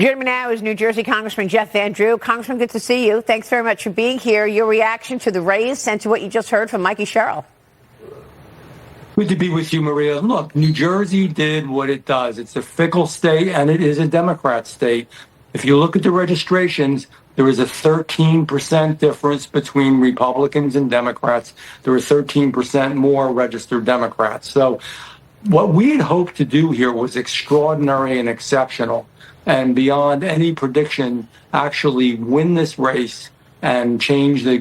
Joining me now is New Jersey Congressman Jeff Van Drew. Congressman, good to see you. Thanks very much for being here. Your reaction to the raise and to what you just heard from Mikey Sherrill. Good to be with you, Maria. Look, New Jersey did what it does. It's a fickle state, and it is a Democrat state. If you look at the registrations, there is a 13% difference between Republicans and Democrats. There are 13% more registered Democrats. So what we had hoped to do here was extraordinary and exceptional, and beyond any prediction, actually win this race and change the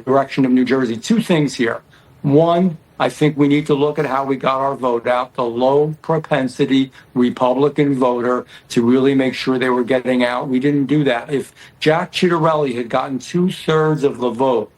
direction of New Jersey. Two things here. One, I think we need to look at how we got our vote out, the low propensity Republican voter, to really make sure they were getting out. We didn't do that. If Jack Ciattarelli had gotten two-thirds of the vote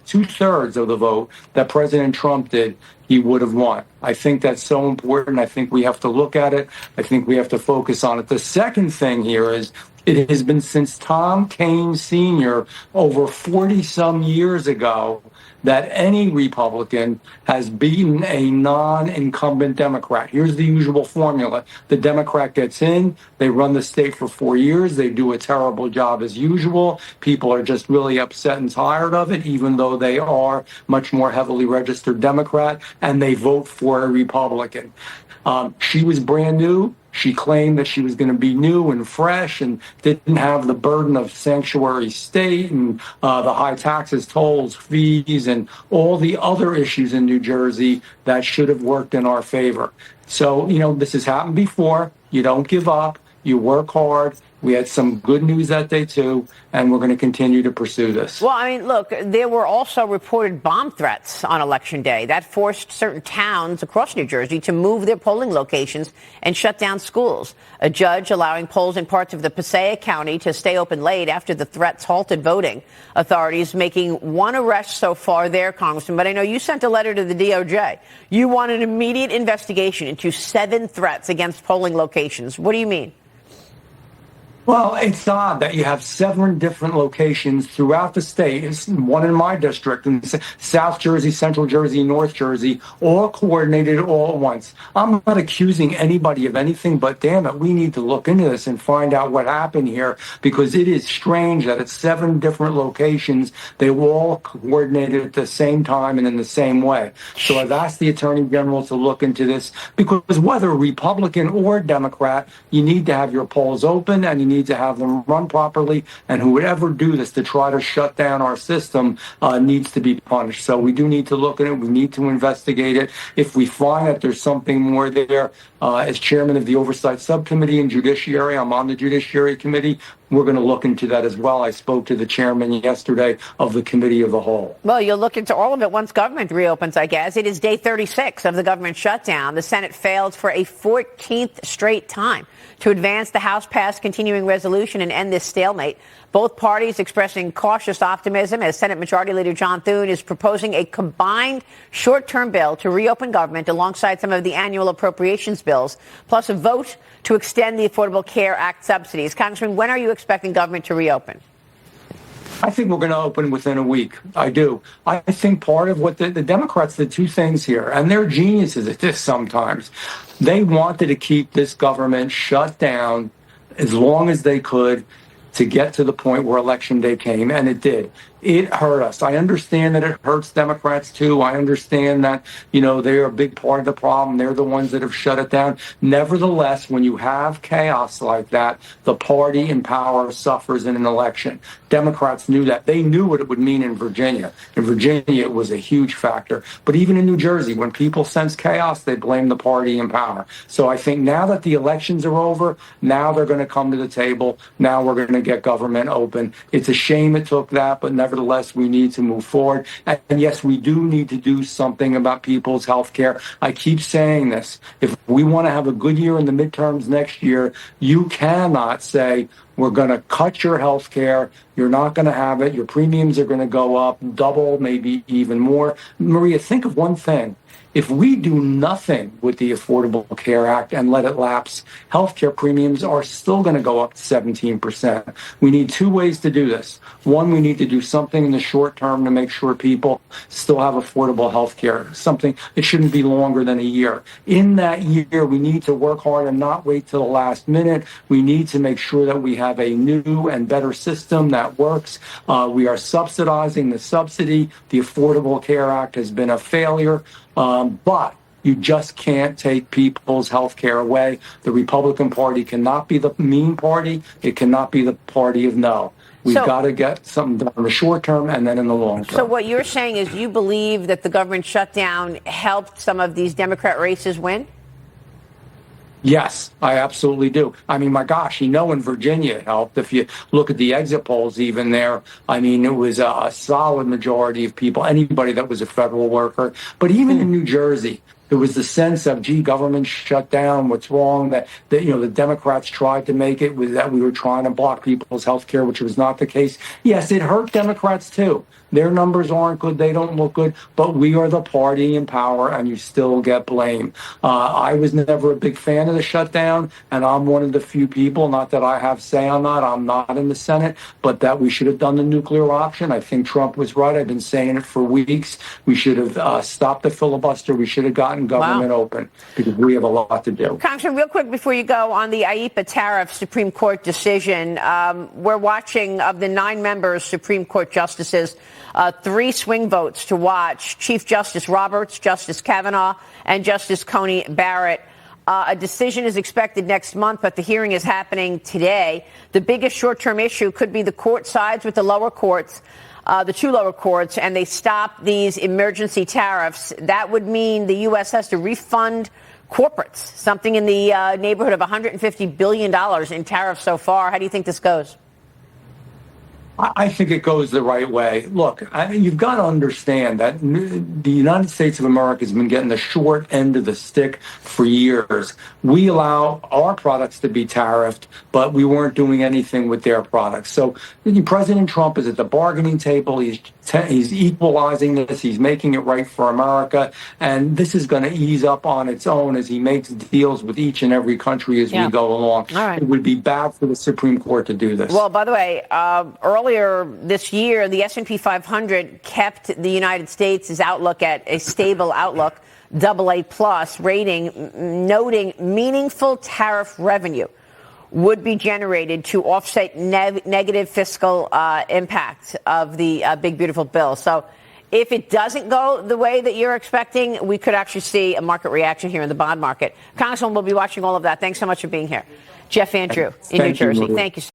that President Trump did, he would have won. I think that's so important. I think we have to look at it. I think we have to focus on it. The second thing here is it has been since Tom Kean Sr. over 40-some years ago that any Republican has beaten a non-incumbent Democrat. Here's the usual formula. The Democrat gets in, they run the state for 4 years, they do a terrible job as usual. People are just really upset and tired of it, even though they are much more heavily registered Democrat, and they vote for a Republican. She was brand new. She claimed that she was going to be new and fresh and didn't have the burden of sanctuary state and the high taxes, tolls, fees, and all the other issues in New Jersey that should have worked in our favor. So, this has happened before. You don't give up. You work hard. We had some good news that day, too, and we're going to continue to pursue this. Well, look, there were also reported bomb threats on Election Day. That forced certain towns across New Jersey to move their polling locations and shut down schools. A judge allowing polls in parts of the Passaic County to stay open late after the threats halted voting. Authorities making one arrest so far there, Congressman, but I know you sent a letter to the DOJ. You want an immediate investigation into 7 threats against polling locations. What do you mean? Well, it's odd that you have 7 different locations throughout the state. It's one in my district, in South Jersey, Central Jersey, North Jersey, all coordinated all at once. I'm not accusing anybody of anything, but damn it, we need to look into this and find out what happened here, because it is strange that at 7 different locations, they were all coordinated at the same time and in the same way. So I've asked the Attorney General to look into this, because whether Republican or Democrat, you need to have your polls open and you need to have them run properly, and who would ever do this to try to shut down our system needs to be punished. So we do need to look at it. We need to investigate it. If we find that there's something more there, as chairman of the Oversight Subcommittee and Judiciary, I'm on the Judiciary Committee, we're going to look into that as well. I spoke to the chairman yesterday of the Committee of the Whole. Well, you'll look into all of it once government reopens, I guess. It is day 36 of the government shutdown. The Senate failed for a 14th straight time to advance the House-passed continuing resolution and end this stalemate. Both parties expressing cautious optimism as Senate Majority Leader John Thune is proposing a combined short-term bill to reopen government alongside some of the annual appropriations bills, plus a vote to extend the Affordable Care Act subsidies. Congressman, when are you expecting government to reopen? I think we're going to open within a week. I do. I think part of what the Democrats did 2 things here, and they're geniuses at this sometimes. They wanted to keep this government shut down as long as they could to get to the point where Election Day came, and it did. It hurt us. I understand that it hurts Democrats, too. I understand that, they're a big part of the problem. They're the ones that have shut it down. Nevertheless, when you have chaos like that, the party in power suffers in an election. Democrats knew that. They knew what it would mean in Virginia. In Virginia, it was a huge factor. But even in New Jersey, when people sense chaos, they blame the party in power. So I think now that the elections are over, now they're going to come to the table. Now we're going to get government open. It's a shame it took that, but nevertheless, we need to move forward. And yes, we do need to do something about people's health care. I keep saying this. If we want to have a good year in the midterms next year, you cannot say, we're going to cut your health care. You're not going to have it. Your premiums are going to go up, double, maybe even more. Maria, think of one thing. If we do nothing with the Affordable Care Act and let it lapse, healthcare premiums are still going to go up to 17%. We need two ways to do this. One, we need to do something in the short term to make sure people still have affordable health care. Something, it shouldn't be longer than a year. In that year, we need to work hard and not wait till the last minute. We need to make sure that we have a new and better system that works. We are subsidizing the subsidy. The Affordable Care Act has been a failure, but you just can't take people's health care away. The Republican Party cannot be the mean party. It cannot be the party of no. We've got to get something done in the short term and then in the long term. So what you're saying is you believe that the government shutdown helped some of these Democrat races win? Yes, I absolutely do. I mean, my gosh, in Virginia it helped. If you look at the exit polls even there, I mean, it was a solid majority of people, anybody that was a federal worker. But even in New Jersey, there was the sense of, gee, government shut down. What's wrong? That the Democrats tried to make it was that we were trying to block people's health care, which was not the case. Yes, it hurt Democrats too. Their numbers aren't good. They don't look good. But we are the party in power, and you still get blame. I was never a big fan of the shutdown, and I'm one of the few people, not that I have say on that, I'm not in the Senate, but that we should have done the nuclear option. I think Trump was right. I've been saying it for weeks. We should have stopped the filibuster. We should have gotten government open, because we have a lot to do. Congressman, real quick before you go, on the IEEPA tariff Supreme Court decision, we're watching, of the 9 members, Supreme Court justices, 3 swing votes to watch: Chief Justice Roberts, Justice Kavanaugh, and Justice Coney Barrett. A decision is expected next month, but the hearing is happening today. The biggest short-term issue could be the court sides with the lower courts, the 2 lower courts, and they stop these emergency tariffs. That would mean the U.S. has to refund corporates something in the neighborhood of $150 billion in tariffs so far. How do you think this goes? I think it goes the right way. Look, you've got to understand that the United States of America has been getting the short end of the stick for years. We allow our products to be tariffed, but we weren't doing anything with their products. So President Trump is at the bargaining table. He's equalizing this. He's making it right for America. And this is going to ease up on its own as he makes deals with each and every country as we go along. All right. It would be bad for the Supreme Court to do this. Well, by the way, earlier this year, the S&P 500 kept the United States' outlook at a stable outlook, AA+ rating, noting meaningful tariff revenue would be generated to offset negative fiscal impact of the big, beautiful bill. So if it doesn't go the way that you're expecting, we could actually see a market reaction here in the bond market. Congressman, we'll be watching all of that. Thanks so much for being here. Jeff Van Drew in New Jersey. Thank you.